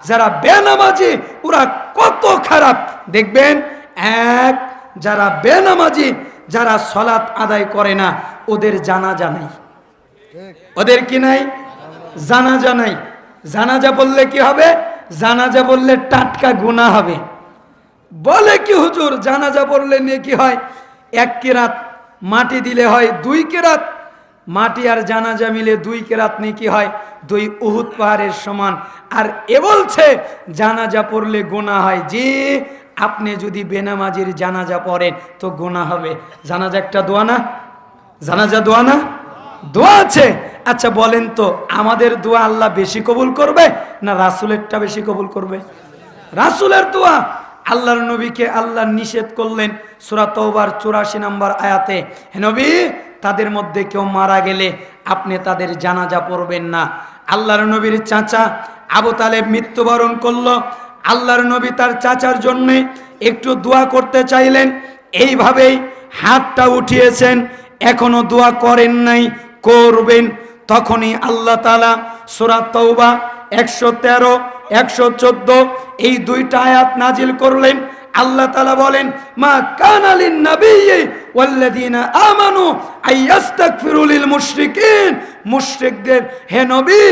যারা বেনামাজি ওরা কত খারাপ দেখবেন। এক, যারা বেনামাজি, যারা সালাত আদায় করে না, ওদের জানাজা নাই। ওদের কি নাই? জানাজা নাই। জানাজা বললে কি হবে? জানাজা বললে টাটকা গুনাহ হবে। বলে কি হুজুর জানাজা পড়লে নেকি হয়? 1 কিরাত মাটি দিলে হয় 2 কিরাত। মাটি আর জানাজা মিলে 2 কিরাত নেকি হয়, 2 উহুদ পাহাড়ের সমান। আর এ বলছে জানাজা পড়লে গুনাহ হয়। জি, আপনি যদি বেনামাজির জানাজা পড়েন তো গুনাহ হবে। জানাজা একটা দোয়া না? জানাজা দোয়া না? দোয়া আছে। আচ্ছা বলেন তো, আমাদের দোয়া আল্লাহ বেশি কবুল করবে না রাসূলেরটা বেশি কবুল করবে? রাসূলের দোয়া। আল্লাহর নবীকে আল্লাহ নিষেধ করলেন সূরা তাওবার 84 নম্বর আয়াতে, হে নবী, তাদের মধ্যে কেউ মারা গেলে আপনি তাদের জানাজা পড়বেন না। আল্লাহর নবীর চাচা আবু তালেব মৃত্যুবরণ করলো। আল্লাহর নবী তার চাচার জন্য একটু দোয়া করতে চাইলেন, এইভাবেই হাতটা উঠিয়েছেন, এখনো দোয়া করেন নাই, করবেন। তখনই আল্লাহ তাআলা সূরা তাওবা 113, 114 এই 2টা আয়াত নাজিল করলেন। আল্লাহ তাআলা বলেন, মা কানা লিন নাবিয়্যি ওয়াল্লাযীনা আমানু আইয়াস্তাগফিরু লিল মুশরিকিন। মুশরিকদের, হে নবী,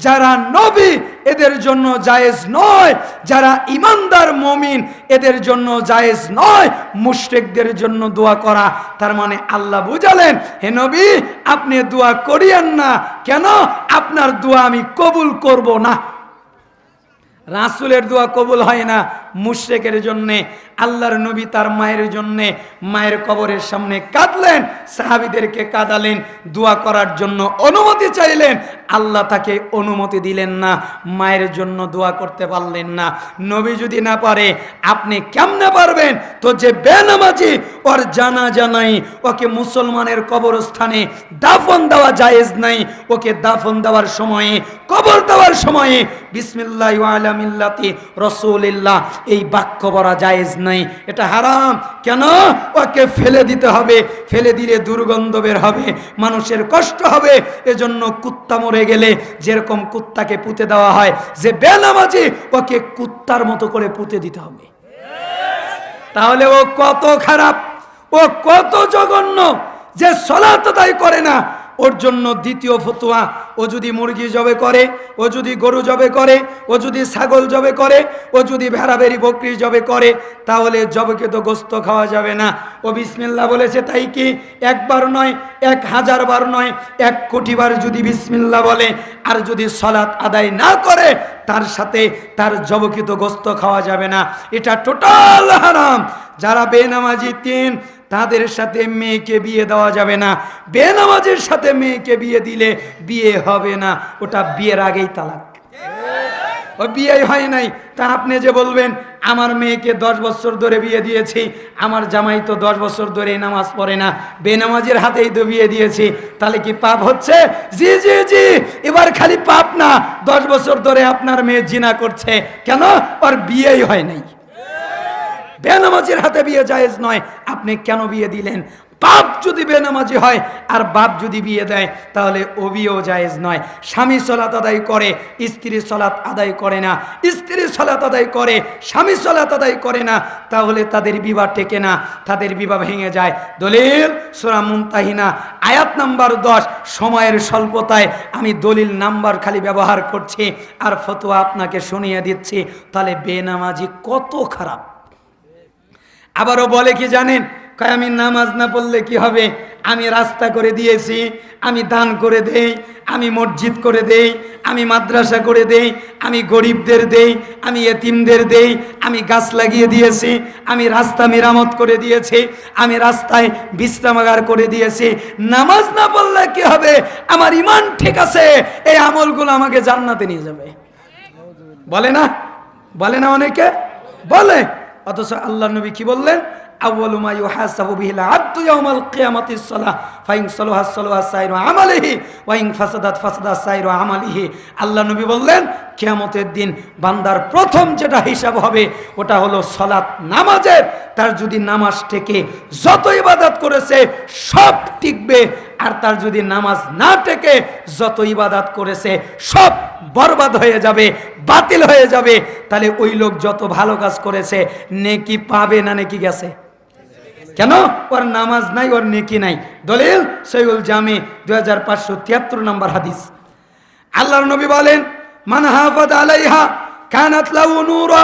যারা নবী এদের জন্য জায়েজ নয়, যারা ঈমানদার মুমিন এদের জন্য জায়েজ নয় মুশরিকদের জন্য দোয়া করা। তার মানে আল্লাহ বুঝালেন, হে নবী, আপনি দোয়া করিয়েন না। কেন? আপনার দোয়া আমি কবুল করব না। রাসূলের দোয়া কবুল হয় না মুশরিকের জন্যে। আল্লাহর নবী তার মায়ের জন্যে মায়ের কবরের সামনে কাঁদলেন, সাহাবীদেরকে কাঁদালেন, দোয়া করার জন্য অনুমতি চাইলেন। আল্লাহ তাকে অনুমতি দিলেন না, মায়ের জন্য দোয়া করতে পারলেন না। নবী যদি না পারে আপনি কেমনে পারবেন? তো যে বেনামাজি ওর জানাজা নাই, ওকে মুসলমানের কবরস্থানে দাফন দেওয়া জায়েজ নাই। ওকে দাফন দেওয়ার সময়ে, কবর দেওয়ার সময়ে বিসমিল্লাহি ওয়া আলা মিল্লাতি রাসূলিল্লাহ এই বাক্য বলা জায়েজ নাই, এটা হারাম। কেন? ওকে ফেলে দিতে হবে, ফেলে দিলে দুর্গন্ধ বের হবে, মানুষের কষ্ট হবে। এজন্য কুত্তা মরে গেলে যেরকম কুত্তাকে পুঁতে দেওয়া হয়, যে বেনামাজি ওকে কুত্তার মতো করে পুঁতে দিতে হবে। তাহলে ও কত খারাপ, ও কত জঘন্য যে সালাত আদায় করে না। ওর জন্য দ্বিতীয় ফতোয়া, ও যদি মুরগি জবে করে, ও যদি গরু জবে করে, ও যদি ছাগল জবে করে, ও যদি ভেড়া ভেড়ি বকরি জবে করে, তাহলে জবেকে তো গোস্ত খাওয়া যাবে না। ও বিসমিল্লাহ বলেছে তাই কি? 1 বার নয়, 1000 বার নয়, 1 কোটি বার যদি বিসমিল্লাহ বলে আর যদি সালাত আদায় না করে, তার সাথে তার জবকিত গোস্ত খাওয়া যাবে না। এটা টোটাল হারাম। যারা বেনামাজি 3, তাদের সাথে মেয়েকে বিয়ে দেওয়া যাবে না। বেনামাজের সাথে মেয়েকে বিয়ে দিলে বিয়ে হবে না, ওটা বিয়ের আগেই তালাক। ও বিয়ে হয় নাই। তা আপনি যে বলবেন আমার মেয়েকে 10 বছর ধরে বিয়ে দিয়েছি, আমার জামাই তো 10 বছর ধরে নামাজ পড়ে না, বেনামাজের হাতেই তো বিয়ে দিয়েছি, তাহলে কি পাপ হচ্ছে? জি জি জি, এবার খালি পাপ না, 10 বছর ধরে আপনার মেয়ে জিনা করছে। কেন? ওর বিয়েই হয় নাই। বেনামাজির হাতে বিয়ে জায়েজ নয়, আপনি কেন বিয়ে দিলেন? বাপ যদি বেনামাজি হয় আর বাপ যদি বিয়ে দেয়, তাহলে ও বিয়েও জায়েজ নয়। স্বামী সালাত আদায় করে, স্ত্রী সালাত আদায় করে না, স্ত্রী সালাত আদায় করে, স্বামী সালাত আদায় করে না, তাহলে তাদের বিবাহ টেকে না, তাদের বিবাহ ভেঙে যায়। দলিল সূরা মুমতাহিনা আয়াত নাম্বার 10। সময়ের স্বল্পতায় আমি দলিল নাম্বার খালি ব্যবহার করছি আর ফতোয়া আপনাকে শুনিয়ে দিচ্ছি। তাহলে বেনামাজি কত খারাপ। আবারও বলে কি জানেন? কয় আমি নামাজ না পড়লে কি হবে? আমি রাস্তা করে দিয়েছি, আমি দান করে দেই, আমি মসজিদ করে দেই, আমি মাদ্রাসা করে দেই, আমি গরিবদের দেই, আমি এতিমদের দেই, আমি গাছ লাগিয়ে দিয়েছি, আমি রাস্তা মেরামত করে দিয়েছি, আমি রাস্তায় বিশ্রামাগার করে দিয়েছি। নামাজ না পড়লে কি হবে? আমার ঈমান ঠিক আছে, এই আমলগুলো আমাকে জান্নাতে নিয়ে যাবে। বলে না? বলে না? অনেকে বলে। অথচ আল্লাহ নবী কি বললেন? আউয়ালু মা ইউহাসাবু বিহিল আবদু ইয়াউমাল কিয়ামাতিস সালাহ ফাইন সালাহা সালাহা সাইরু আমালিহি ওয়া ইন ফাসাদাত ফাসাদা সাইরু আমালিহি। আল্লাহ নবী বললেন কিয়ামতের দিন বান্দার প্রথম যেটা হিসাব হবে ওটা হলো সালাত, নামাজের। তার যদি নামাজ থেকে যত ইবাদত করেছে সব টিকবে, আর তার যদি নামাজ না টেকে যত ইবাদত করেছে সব বরবাদ হয়ে যাবে, বাতিল হয়ে যাবে। তাহলে ওই লোক যত ভালো কাজ করেছে নেকি পাবে না নেকি গেছে? কেন? ওর নামাজ নাই, ওর নেকি নাই। দলিল সহিহুল জামি 2573 নম্বর হাদিস। আল্লাহর নবী বলেন, মান হাফাজ আলাইহা কানাত লাহু নূরা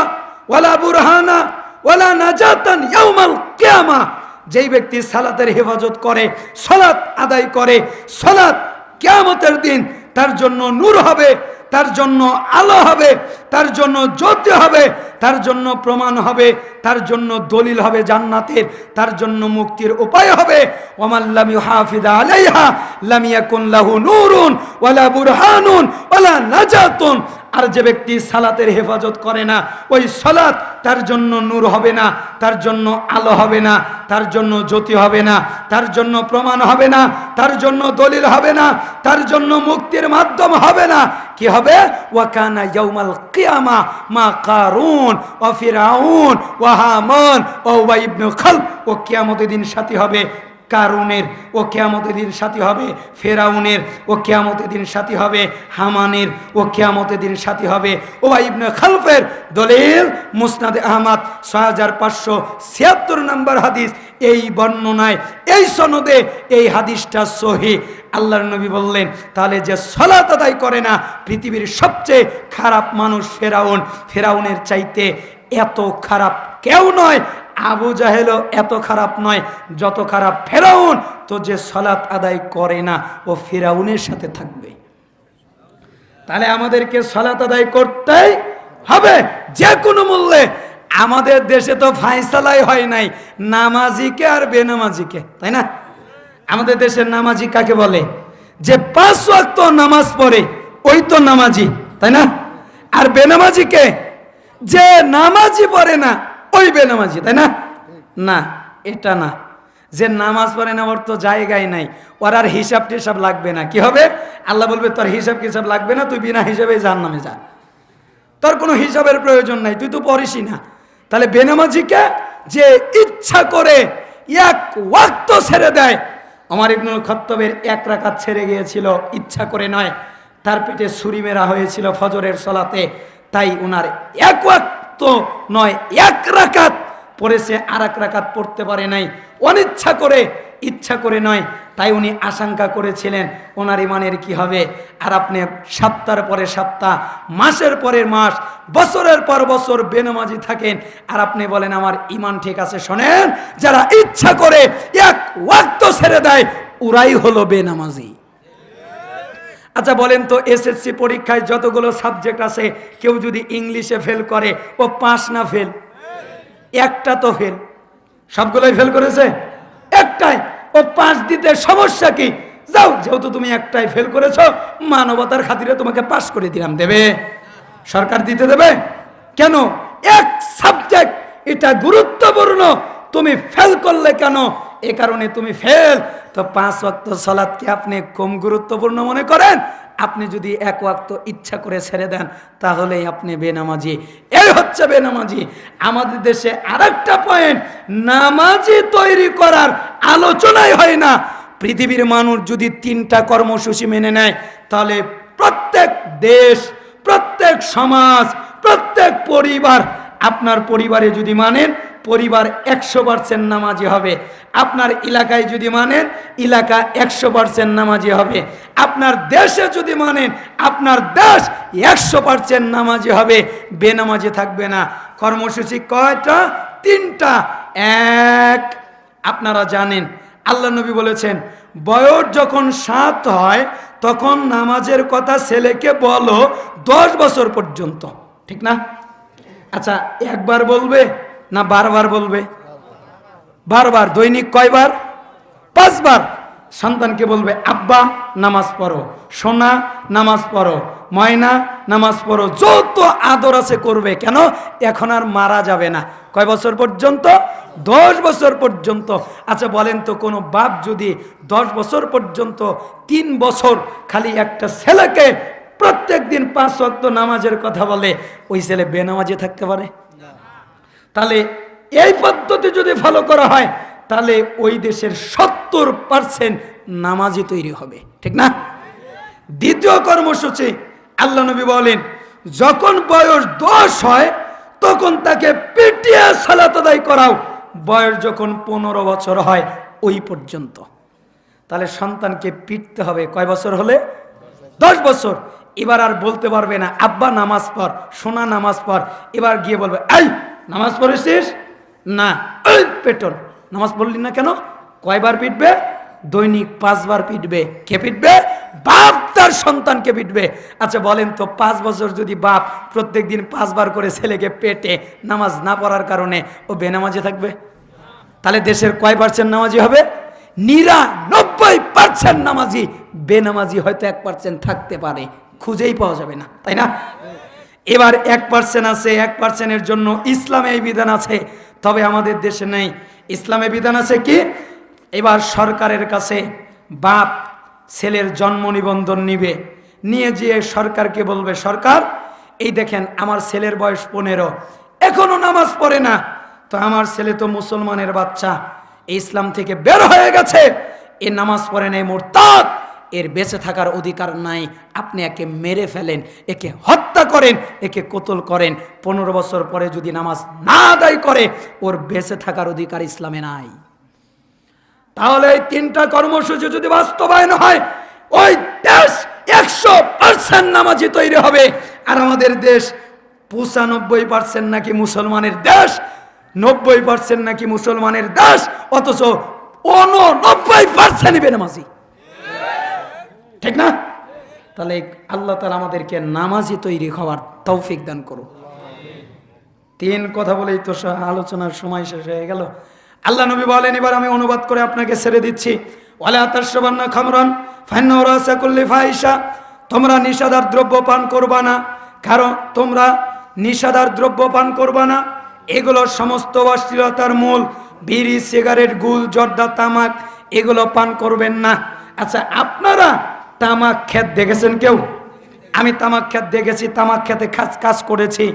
ওয়ালা বুরহানা ওয়ালা নাজাতান ইয়াউমাল কিয়ামা। যেই ব্যক্তি সালাতের হেফাজত করে, সালাত আদায় করে, সালাত কিয়ামতের দিন তার জন্য নূর হবে, তার জন্য আলো হবে, তার জন্য জ্যোতি হবে, তার জন্য প্রমাণ হবে, তার জন্য দলিল হবে জান্নাতের, তার জন্য মুক্তির উপায় হবে। ওয়ামান লাম ইউহাফিজ আলাইহা লাম ইয়াকুন লাহু নূরুন ওয়ালা বুরহানুন ওয়ালা নাজাতুন। আর যে ব্যক্তি সালাতের হেফাজত করে না, ওই সালাত তার জন্য নূর হবে না, তার জন্য আলো হবে না, তার জন্য জ্যোতি হবে না, তার জন্য প্রমাণ হবে না, তার জন্য দলিল হবে না, তার জন্য মুক্তির মাধ্যম হবে না। কি হবে? ওয়া কানা ইয়াউমাল কিয়ামা মা কারুন ওয়া ফিরাউন ওয়া হামান ওয়া উবাই ইবনে খালব। ও কিয়ামতের দিন সাথী হবে কারুনের, ও কিয়ামতের দিন সাথী হবে ফেরাউনের, ও কিয়ামতের দিন সাথী হবে হামানের, ও কিয়ামতের দিন সাথী হবে উবাই ইবনে খালফের। দলিল মুসনাদে আহমদ 6576 নম্বর হাদিস। এই বর্ণনায়, এই সনদে এই হাদিসটা সহিহ। আল্লাহর নবী বললেন, তাহলে যে সালাত আদায় করে না, পৃথিবীর সবচেয়ে খারাপ মানুষ ফেরাউন। ফেরাউনের চাইতে এত খারাপ কেউ নয়, আবু জাহেলও এত খারাপ নয় যত খারাপ ফেরাউন। তো যে সালাত আদায় করে না ও ফেরাউনের সাথে থাকবে। তাহলে আমাদেরকে সালাত আদায় করতেই হবে যে কোনো মূল্যে। আমাদের দেশে তো ফায়সালাই হয় নাই নামাজিকে আর বেনামাজিকে, তাই না? আমাদের দেশের নামাজি কাকে বলে? যে 5 ওয়াক্ত নামাজ পড়ে ওই তো নামাজি, তাই না? আর বেনামাজিকে? যে নামাজি পড়ে না ওই বেনামাজি, তাই না? না, এটা না। যে নামাজ পড়ে না ওর তো জায়গায় নাই, ওর আর হিসাব টিসাব লাগবে না। কি হবে? আল্লাহ বলবে তোর হিসাব টিসাব লাগবে না, তুই বিনা হিসাবে জাহান্নামে যা, তোর কোনো হিসাবের প্রয়োজন নাই, তুই তো পড়িসই না। তাহলে বেনামাজিকে যে ইচ্ছা করে এক ওয়াক্ত ছেড়ে দেয়। ওমর ইবনুল খাত্তাবের 1 রাকাত ছেড়ে গিয়েছিল, ইচ্ছা করে নয়, তার পেটে ছুরি মেরা হয়েছিল ফজরের সালাতে, তাই ওনার 1 ওয়াক্ত নয় 1 রাকাত পড়েছে, আর 1 রাকাত পড়তে পারে নাই, অনিচ্ছা করে, ইচ্ছা করে নয়। তাই উনি আশঙ্কা করেছিলেন ওনার ইমানের কি হবে। আর আপনি সপ্তাহের পরে সপ্তাহ, মাসের পরে মাস, বছরের পর বছর বেনামাজি থাকেন, আর আপনি বলেন আমার ইমান ঠিক আছে। শোনেন, যারা ইচ্ছা করে 1 ওয়াক্ত ছেড়ে দেয় ওরাই হলো বেনামাজি। আচ্ছা বলেন তো, এসএসসি পরীক্ষায় যতগুলো সাবজেক্ট আছে, কেউ যদি ইংলিশে ফেল করে ও পাস না ফেল? একটা তো ফেল। সবগুলোই ফেল করেছে? একটাই। ও পাস দিতে সমস্যা কি? যাও, যেহেতু তুমি একটাই ফেল করেছো, মানবতার খাতিরে তোমাকে পাস করে দিলাম। দেবে? সরকার দিতে দেবে? কেন? এক সাবজেক্ট, এটা গুরুত্বপূর্ণ, তুমি ফেল করলে কেন? এ কারণে তুমি ফেল। তো 5 ওয়াক্ত সালাতকে আপনি কম গুরুত্বপূর্ণ মনে করেন? আপনি যদি 1 ওয়াক্ত ইচ্ছা করে ছেড়ে দেন তাহলেই আপনি বেনামাজি। এই হচ্ছে বেনামাজি। আমাদের দেশে আরেকটা পয়েন্ট, নামাজি তৈরি করার আলোচনাই হয় না। পৃথিবীর মানুষ যদি 3টা কর্মসূচি মেনে নেয়, তাহলে প্রত্যেক দেশ, প্রত্যেক সমাজ, প্রত্যেক পরিবার, আপনার পরিবারে যদি মানেন, পরিবার 100% নামাজি হবে। আপনার এলাকায় যদি মানেন, এলাকা 100% নামাজি হবে। আপনার দেশে যদি মানেন, আপনার দেশ 100% নামাজি হবে, বেনামাজি থাকবে না। কর্মসূচি কয়টা? 3টা। 1, আপনারা জানেন আল্লাহ নবী বলেছেন, বয়স যখন 7 হয় তখন নামাজের কথা ছেলেকে বলো 10 বছর পর্যন্ত, ঠিক না? আচ্ছা, একবার বলবে না বারবার বলবে? বারবার। দৈনিক কয়বার? 5 বার। সন্তানকে বলবে, আব্বা নামাজ পড়ো, সোনা নামাজ পড়ো, ময়না নামাজ পড়ো, যত আদর আছে করবে। কেন? এখন আর মারা যাবে না। কয় বছর পর্যন্ত? 10 বছর পর্যন্ত। আচ্ছা বলেন তো, কোনো বাপ যদি 10 বছর পর্যন্ত 3 বছর খালি একটা ছেলেকে প্রত্যেক দিন 5 ওয়াক্ত নামাজের কথা বলে, ওই ছেলে বেনামাজি থাকতে পারে? তাহলে এই পদ্ধতি যদি ফলো করা হয় তাহলে ওই দেশের 70% নামাজি তৈরি হবে, ঠিক না? দ্বিতীয় কর্মসূচি, আল্লাহ নবী বলেন যখন বয়স 10 হয় তখন তাকে পিটিয়ে সালাত আদায় করাও, বয়স যখন 15 বছর হয় ওই পর্যন্ত। তাহলে সন্তানকে পিটতে হবে কয় বছর হলে? 10 বছর। এবার আর বলতে পারবে না আব্বা নামাজ পড়, সোনা নামাজ পড়। এবার গিয়ে বলবে এই নামাজ পড়েছিস না, এই পেটন নামাজ পড়লি না কেন? কয়বার পিটবে? দৈনিক 5 বার পিটবে। কে পিটবে? বাপ তার সন্তানকে পিটবে। আচ্ছা বলেন তো 5 বছর যদি বাপ প্রত্যেকদিন 5 বার করে ছেলেকে পেটে নামাজ না পড়ার কারণে ও বেনামাজি থাকবে? তাহলে দেশের কয় পার্সেন্ট নামাজি হবে? 99% নামাজি। বেনামাজি হয়তো 1% থাকতে পারে, খুঁজেই পাওয়া যাবে না, তাই না? এবার 1% আছে, 1%-এর জন্য ইসলামে এই বিধান আছে, তবে আমাদের দেশে নেই। ইসলামে বিধান আছে কি? এবার সরকারের কাছে বাপ ছেলের জন্ম নিবন্ধন নিবে, নিয়ে যেয়ে সরকারকে বলবে সরকার এই দেখেন আমার ছেলের বয়স 15, এখনো নামাজ পড়ে না, তো আমার ছেলে তো মুসলমানের বাচ্চা, ইসলাম থেকে বের হয়ে গেছে, এ নামাজ পড়ে নাই, মুরতাদ, এর বেঁচে থাকার অধিকার নাই, আপনি একে মেরে ফেলেন, একে হত্যা করেন, একে কতল করেন। 15 বছর পরে যদি নামাজ না আদায় করে ওর বেঁচে থাকার অধিকার ইসলামে নাই। তাহলে এই 3টা কর্মসূচি যদি বাস্তবায়ন হয় ওই দেশ 100% নামাজি তৈরি হবে। আর আমাদের দেশ 95% নাকি মুসলমানের দেশ, 90% নাকি মুসলমানের দেশ, অথচ 89% বেনামাজি, ঠিক না? তাহলে আল্লাহ তাআলা আমাদেরকে নামাজি তৈরি হওয়ার তৌফিক দান করুন। 3 কথা বলেই তো আলোচনার সময় শেষ হয়ে গেল। আল্লাহ নবী বলেন, এবার আমি অনুবাদ করে আপনাকে ছেড়ে দিচ্ছি, ওয়ালা তাশরাবান্না খামরান ফাইন্নাহু রাসা কুল্লি ফাহিশা, তোমরা নিষাদার দ্রব্য পান করবা না, কারণ তোমরা নিষাদার দ্রব্য পান করবা না, এগুলো সমস্ত অশ্লীলতার মূল। বিড়ি, সিগারেট, গুল, জর্দা, তামাক এগুলো পান করবেন না। আচ্ছা আপনারা তামাক খেত দেখেছেন কেউ? আমি তামাক খেত দেখেছি, তামাক খেতে কাজ করেছি।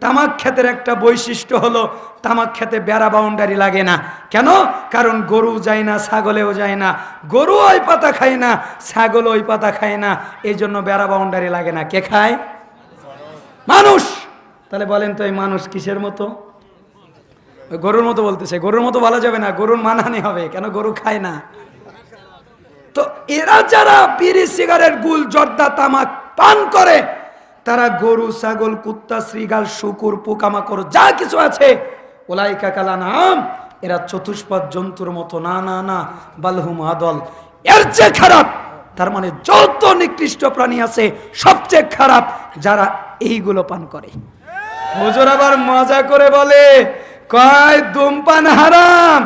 তামাক খেতের একটা বৈশিষ্ট্য হলো তামাক খেতে বেড়া বাউন্ডারি লাগে না। কেন? কারণ গরু যায় না, ছাগলেও যায় না, গরু ওই পাতা খায় না, ছাগল ওই পাতা খায় না, এই জন্য বেড়া বাউন্ডারি লাগে না। কে খায়? মানুষ। তাহলে বলেন তো এই মানুষ কিসের মতো? গরুর মতো বলতেছে, গরুর মতো বলা যাবে না, গরুর মানহানি হবে, কেন গরু খায় না। তো এরা যারা বিড়ি, সিগারেট, গুল, জর্দা, তামাক পান করে তারা গরু, ছাগল, কুত্তা, শ্রীগাল, শুকুর, পোকামাকড় যা কিছু আছে উলাইকা কাল আনআম, এরা চতুষ্পদ জন্তুর মতো। না না না, বালহুম আদল, এর চেয়ে খারাপ। তার মানে যত নিকৃষ্ট প্রাণী আছে সবচেয়ে খারাপ যারা এইগুলো পান করে। হুজুর আবার মজা করে বলে, কয় ধূমপান হারাম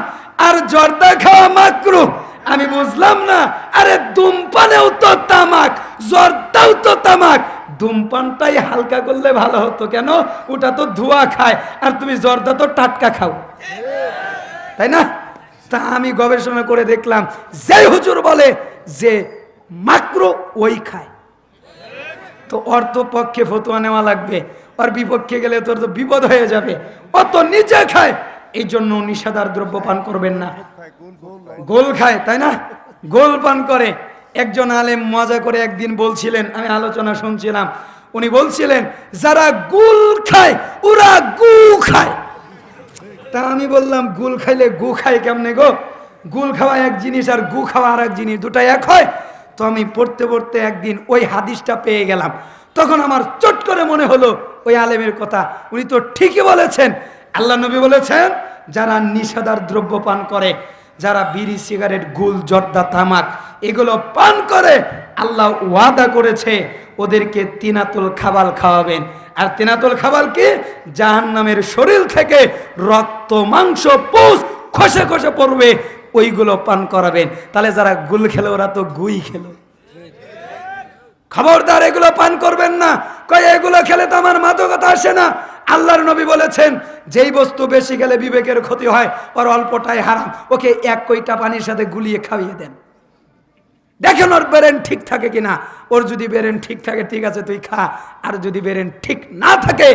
আর জর্দা খাওয়া মাকরুহ। আমি বুঝলাম না, আরে ধূমপানেও তো তামাক, জর্দাও তো তামাক, ধূমপানটাই হালকা করলে ভালো হতো। কেন? ওটা তো ধোঁয়া খায়, আর তুমি জর্দা তো টাটকা খাও, তাই না? তা আমি গবেষণা করে দেখলাম যে হুজুর বলে যে মাকরুহ ওই খায়, তো ওর তো পক্ষে ফতোয়া নেওয়া লাগবে, ওর বিপক্ষে গেলে তোর তো বিপদ হয়ে যাবে। ও তো নিজে খায়, এই জন্য নিষেধার দ্রব্য পান করবেন না। গোল খায়, তাই না? গোল পান করে। একজন আলেম মজা করে একদিন বলছিলেন, আমি আলোচনা শুনছিলাম, উনি বলছিলেন যারা গুল খায় ওরা গু খায়। তা আমি বললাম গুল খাইলে গু খায় কেমনে গো? গুল খাওয়া এক জিনিস আর গু খাওয়া আর এক জিনিস, দুটা এক হয়? তো আমি পড়তে পড়তে একদিন ওই হাদিসটা পেয়ে গেলাম, তখন আমার চট করে মনে হলো ওই আলেমের কথা, উনি তো ঠিকই বলেছেন। আল্লাহ নবী বলেছেন যারা নিষেধার দ্রব্য পান করে, যারা বিড়ি, সিগারেট, গুল, জর্দা, তামাক এগুলো পান করে, আল্লাহ ওয়াদা করেছে ওদেরকে তিনাতুল খাবাল খাওয়াবেন। আর তিনাতুল খাবাল কি? জাহান্নামের শরীর থেকে রক্ত, মাংস, পুষ খসে খসে পড়বে, ওইগুলো পান করাবেন। তাহলে যারা গুল খেলো ওরা তো গুই খেলো। খবরদার এগুলো পান করবেন না। কয় এগুলো খেলে তো আমার মাদকতা আসে না। আল্লাহর নবী বলেছেন যেই বস্তু বেশি খেলে বিবেকের ক্ষতি হয় ওর অল্পটাই হারাম, ওকে 1 কইটা পানির সাথে গুলিয়ে খাইয়ে দেন, দেখেন ওর ব্রেন ঠিক থাকে কিনা। ওর যদি ব্রেন ঠিক থাকে ঠিক আছে তুই খা, আর যদি ব্রেন ঠিক না থাকে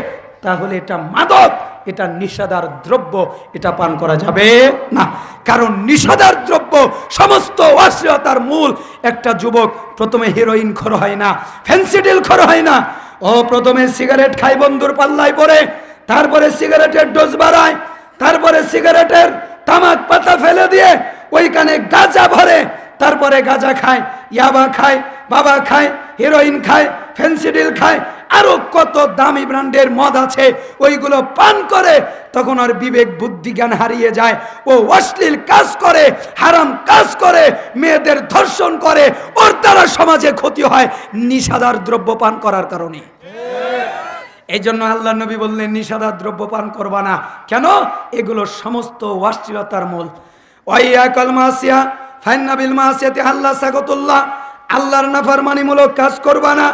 তাহলে এটা মাদক, এটা নিষেধার দ্রব্য, এটা পান করা যাবে না। কারণ নিষেধার দ্রব্য সমস্ত অশ্লীলতার মূল। একটা যুবক প্রথমে হিরোইন খোর হয় না, ফেন্সিডিল খোর হয় না, ও প্রথমে সিগারেট খায় বন্ধুর পাল্লায় পড়ে, তারপরে সিগারেটের ডোজ বাড়ায়, তারপরে সিগারেটের তামাক পাতা ফেলে দিয়ে ওইখানে গাঁজা ভরে, তারপরে গাঁজা খায়, ইয়াবা খায়, বাবা খায়, হিরোইন খায়, ফেন্সিডিল খায়, আরো কত দামি ব্র্যান্ডের মদ আছে, ওইগুলো পান করে। তখন ওর বিবেক বুদ্ধি জ্ঞান হারিয়ে যায়, ও অশ্লীল কাজ করে, হারাম কাজ করে, মেয়েদের ধর্ষণ করে, ওর দ্বারা সমাজে ক্ষতি হয় নিষেধার দ্রব্য পান করার কারণে। এই জন্য আল্লাহ নবী বললেন নিষেধার দ্রব্য পান করবা না। কেন? এগুলো সমস্ত অশ্লীলতার মূল। ওয়াইয়াকাল মাসিয়া ফাইন্না বিল মাসিয়াতি আল্লাহ সাকাতুল্লাহ, আল্লাহর নাফরমানিমূলক কাজ করবা না।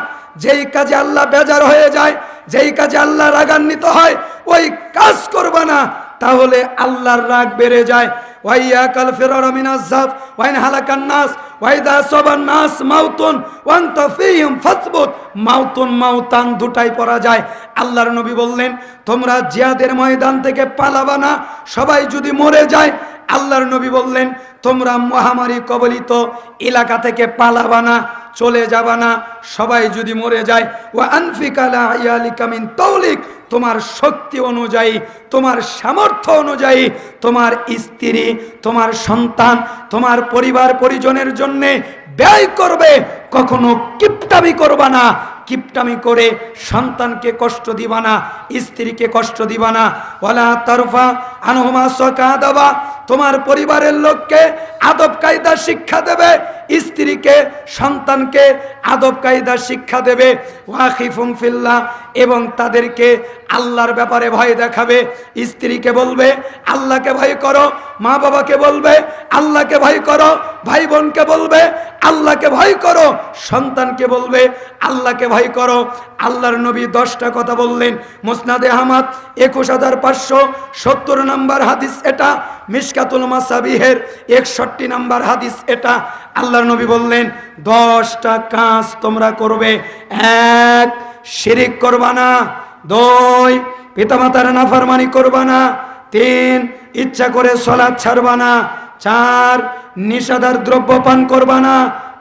যেই কাজে আল্লাহ বেজার হয়ে যায়, যেই কাজে আল্লাহ রাগান্বিত হয়, ওই কাজ করবা না, তাহলে আল্লাহর রাগ বেড়ে যায়। ওয়াইয়াকাল ফিরার মিনাজ যাব ওয়াইন হালাকান নাস ওয়াইদা সাবান নাস মাউতুন ওয়ান্তা ফীহিম ফাসবুত। মাউতুন মাউতান দুটাই পড়া যায়। আল্লাহর নবী বললেন তোমরা জিহাদের ময়দান থেকে পালাবা না, সবাই যদি মরে যায়। আল্লাহর নবী বললেন তোমরা মহামারী কবলিত এলাকা থেকে পালাবা না, চলে যাবা না, সবাই যদি মরে যায়। ওয়া আনফিকা লা ইয়ালিকা মিন তাওলিক, তোমার শক্তি অনুযায়ী, তোমার সামর্থ্য অনুযায়ী তোমার স্ত্রী, তোমার সন্তান, তোমার পরিবার পরিজনের জন্য ব্যয় করবে। কখনো কিপটামি করবা না, কিপটামি করে সন্তানকে কষ্ট দিবা না, স্ত্রীকে কষ্ট দিবা না। ওয়ালা তারফা আনহুমা সাকাদাবা, তোমার পরিবারের লোককে আদব কায়দা শিক্ষা দেবে, স্ত্রীকে সন্তানকে আদব কায়দা শিক্ষা দেবে। ওয়াখিফুম ফিল্লাহ, এবং তাদেরকে আল্লাহর ব্যাপারে ভয় দেখাবে। স্ত্রীকে বলবে আল্লাহকে ভয় করো, মা বাবাকে বলবে আল্লাহকে ভয় করো, ভাই বোনকে বলবে আল্লাহকে ভয় করো, সন্তানকে বলবে আল্লাহকে ভয় করো। আল্লাহর নবী 10টা কথা বললেন। মুসনাদে আহমদ 21570 নম্বর হাদিস এটা, মিশকাতুল মাসাবিহের 61 নম্বর হাদিস এটা। আল্লাহর নবী বললেন 10টা কাজ তোমরা করবে। 1, শিরিক করবা না। 2, পিতামাতার নাফরমানি করবা না। 3, ইচ্ছা করে সালাত ছাড়বা না। 4, নিষেধার দ্রব্য পান করবা না।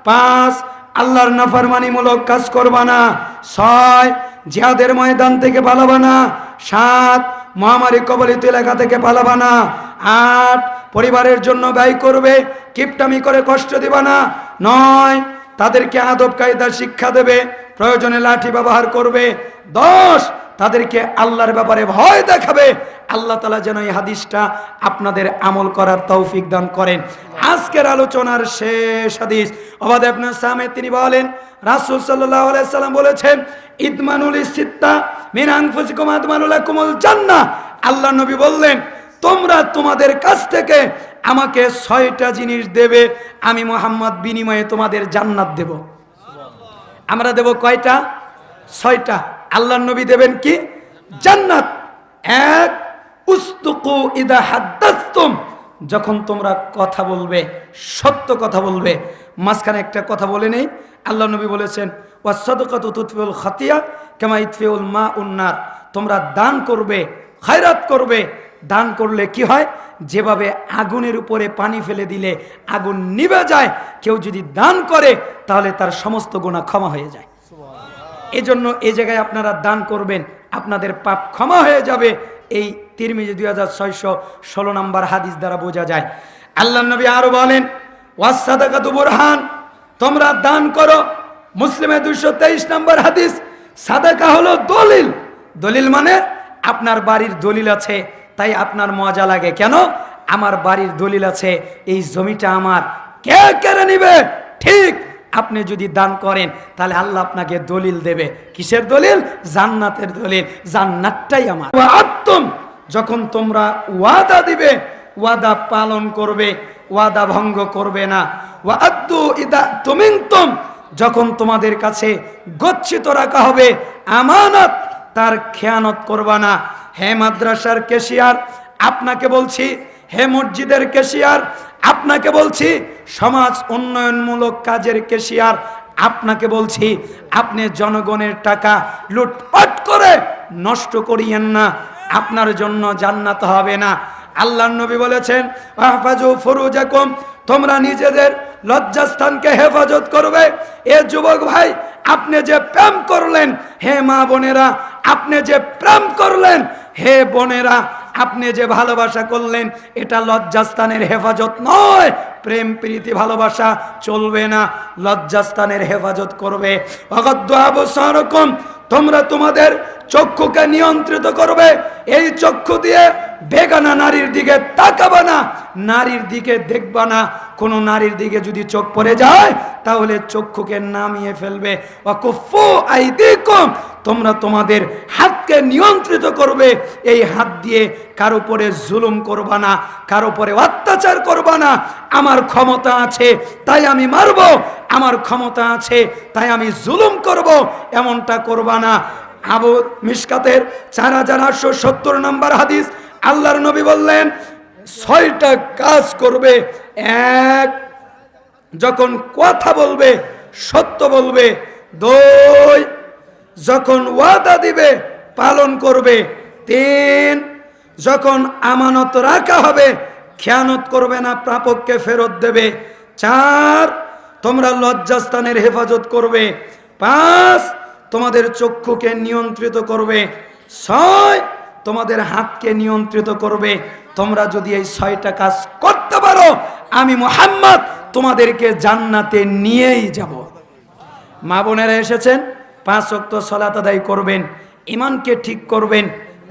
5, আল্লাহর নাফরমানিমূলক কাজ করবা না। 6, জিহাদের ময়দান থেকে পালাবা না। 7, মহামারী কবলিত এলাকা থেকে পালাবা না। 8, পরিবারের জন্য ব্যয় করবে, কিপটামি করে কষ্ট দিবা না। 9, তাদেরকে আদব কায়দা শিক্ষা দেবে, প্রয়োজনে লাঠি ব্যবহার করবে। 10, তাদেরকে আল্লাহর ব্যাপারে ভয় দেখাবে। আল্লাহ তাআলা যেন এই হাদিসটা আপনাদের আমল করার তৌফিক দান করেন। আজকের আলোচনার শেষ হাদিস, ওবাদা ইবনে সামিত তিনি বলেন রাসূল সাল্লাল্লাহু আলাইহি সাল্লাম বলেছেন ইদমানুল সিত্তা মিন আনফুসিকুম আদমানুল লাকুমুল জান্নাহ। আল্লাহ নবী বললেন তোমরা তোমাদের কাছ থেকে আমাকে 6টা জিনিস দেবে, আমি মুহাম্মদ বিনিময়ে তোমাদের জান্নাত দেব। আমরা দেব কয়টা? 6টা। আল্লাহর নবী দেবেন কি? জান্নাত। 1, উসতুকু ইদা হাদ্দাসতুম, যখন তোমরা কথা বলবে সত্য কথা বলবে। মাঝখানে একটা কথা বলে নেই, আল্লাহ নবী বলেছেন ওয়াসসাদাকাতু তুতফিউল খাতিয়া কামা ইতফিউল মাউন নার, তোমরা দান করবে, খায়রাত করবে। দান করলে কি হয়? যেভাবে আগুনের উপরে পানি ফেলে দিলে আগুন নিভে যায়, কেউ যদি দান করে তাহলে তার সমস্ত গুনাহ ক্ষমা হয়ে যায়। এজন্য এই জায়গায় আপনারা দান করবেন, আপনাদের পাপ ক্ষমা হয়ে যাবে। এই তিরমিজি 2616 নম্বর হাদিস দ্বারা বোঝা যায়। আল্লাহ নবী আরো বলেন ওয়াসসাদাকাতু বুরহান, তোমরা দান করো। মুসলিমে 223 নম্বর হাদিস, সাদাকা হলো দলিল। দলিল মানে আপনার বাড়ির দলিল আছে, তাই আপনার মজা লাগে। কেন? আমার বাড়ির দলিল আছে, এই জমিটা আমার, কে কেড়ে নিবে? ঠিক, আপনি যদি দান করেন তাহলে আল্লাহ আপনাকে দলিল দেবে। কিসের দলিল? জান্নাতের দলিল। জান্নাতটাই আমার। ওয়াআদতুম, যখন তোমরা ওয়াদা দিবে ওয়াদা পালন করবে, ওয়াদা ভঙ্গ করবে না। ওয়াআদু ইদা তুমিনতুম, যখন তোমাদের কাছে গচ্ছিত রাখা হবে আমানত, তার খেয়ানত করবা না। হে মাদ্রাসার ক্যাশিয়ার আপনাকে বলছি, হে মসজিদের ক্যাশিয়ার আপনাকে বলছি, সমাজ উন্নয়নমূলক কাজের ক্যাশিয়ার আপনাকে বলছি, আপনি জনগণের টাকা লুটপাট করে নষ্ট করিয়েন না, আপনার জন্য জান্নাত হবে না। আল্লাহর নবী বলেছেন, আহফাজু ফুরুজাকুম, তোমরা নিজেদের লজ্জাস্থানকে হেফাজত করবে। এ যুবক ভাই, আপনি যে প্রেম করলেন, হে মা বোনেরা, আপনি যে প্রেম করলেন, হে বোনেরা, আপনি যে ভালোবাসা করলেন, এটা লজ্জাস্থানের হেফাজত নয়। প্রেম প্রীতি ভালোবাসা চলবে না, লজ্জাস্থানের হেফাজত করবে। অগদ্য আবসারকুম, তোমরা তোমাদের চক্ষুকে নিয়ন্ত্রিত করবে। এই চক্ষু দিয়ে বেগানা নারীর দিকে তাকাবা না, নারীর দিকে দেখবা না। কোনো নারীর দিকে যদি চোখ পড়ে যায় তাহলে চক্ষুকে নামিয়ে ফেলবে। ওয়াকুফু আইদিকুম, তোমরা তোমাদের হাতকে নিয়ন্ত্রিত করবে। এই হাত দিয়ে কারো উপরে জুলুম করবা না, কারো উপরে অত্যাচার করবা না। আমার ক্ষমতা আছে তাই আমি মারব, আমার ক্ষমতা আছে তাই আমি জুলুম করব, এমনটা করবা না। আবু মিশকাতের 4870 নম্বর হাদিস, আল্লাহর নবী বললেন 6টা কাজ করবে। এক, যখন কথা বলবে সত্য বলবে। 2, যখন ওয়াদা দিবে পালন করবে। 3, যখন আমানত রাখা হবে খেয়ানত করবে না, প্রাপককে ফেরত দেবে। 4, তোমরা লজ্জাস্থানের হেফাজত করবে। 5, তোমাদের চক্ষুকে নিয়ন্ত্রিত করবে। 6, তোমাদের হাতকে নিয়ন্ত্রিত করবে। তোমরা যদি এই 6টা কাজ করতে পারো, আমি মুহাম্মদ তোমাদেরকে জান্নাতে নিয়েই যাব। মা বোনেরা এসেছেন, 5 ওয়াক্ত সালাত আদায় করবেন, ঈমানকে ঠিক করবেন,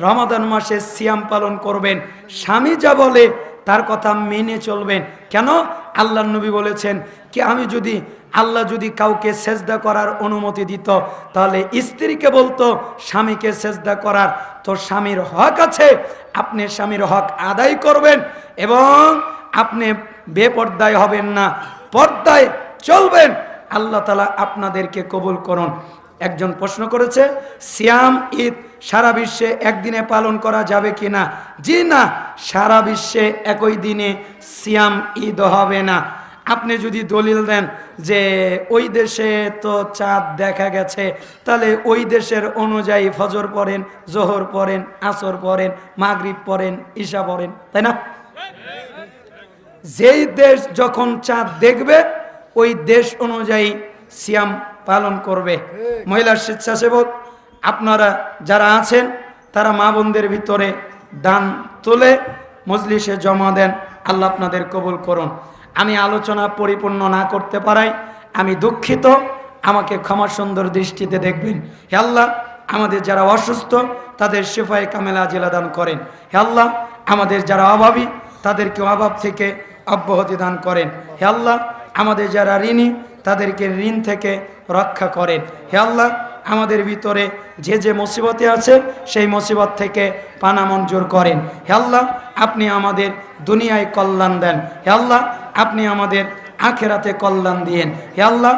রমাদান মাসে সিয়াম পালন করবেন, স্বামী যা বলে তার কথা মেনে চলবেন। কেন? আল্লাহর নবী বলেছেন কি, আল্লাহ যদি কাউকে সেজদা করার অনুমতি দিত তাহলে স্ত্রীকে বলতো স্বামীকে সেজদা করার। তো স্বামীর হক আছে, আপনি স্বামীর হক আদায় করবেন এবং আপনি বেপর্দায় হবেন না, পর্দায় চলবেন। আল্লাহ তাআলা আপনাদেরকে কবুল করুন। একজন প্রশ্ন করেছে, সিয়াম ঈদ সারা বিশ্বে একদিনে পালন করা যাবে কিনা? জি না, সারা বিশ্বে একই দিনে সিয়াম ঈদ হবে না। আপনি যদি দলিল দেন যে ওই দেশে তো চাঁদ দেখা গেছে, তাহলে ওই দেশের অনুযায়ী ফজর পড়েন, জোহর পড়েন, আসর পড়েন, মাগরিব পড়েন, ঈশা পড়েন, তাই না? যেই দেশ যখন চাঁদ দেখবে ওই দেশ অনুযায়ী সিয়াম পালন করবে। মহিলা স্বেচ্ছাসেবক আপনারা যারা আছেন তারা মা বোনদের ভিতরে দান তুলে মজলিসে জমা দেন। আল্লাহ আপনাদের কবুল করুন। আমি আলোচনা পরিপূর্ণ না করতে পারাই আমি দুঃখিত, আমাকে ক্ষমা সুন্দর দৃষ্টিতে দেখবেন। হে আল্লাহ, আমাদের যারা অসুস্থ তাদের শিফায়ে কামেলা আজিলা দান করেন। হে আল্লাহ, আমাদের যারা অভাবী তাদেরকে অভাব থেকে অব্যাহতি দান করেন। হে আল্লাহ, আমাদের যারা ঋণী তাদেরকে ঋণ থেকে রক্ষা করেন। হে আল্লাহ, আমাদের ভিতরে যে যে মুসিবতে আছে সেই মুসিবত থেকে পানা মঞ্জুর করেন। হে আল্লাহ, আপনি আমাদের দুনিয়ায় কল্যাণ দেন। হে আল্লাহ, আপনি আমাদের আখেরাতে কল্যাণ দিয়েন। হে আল্লাহ,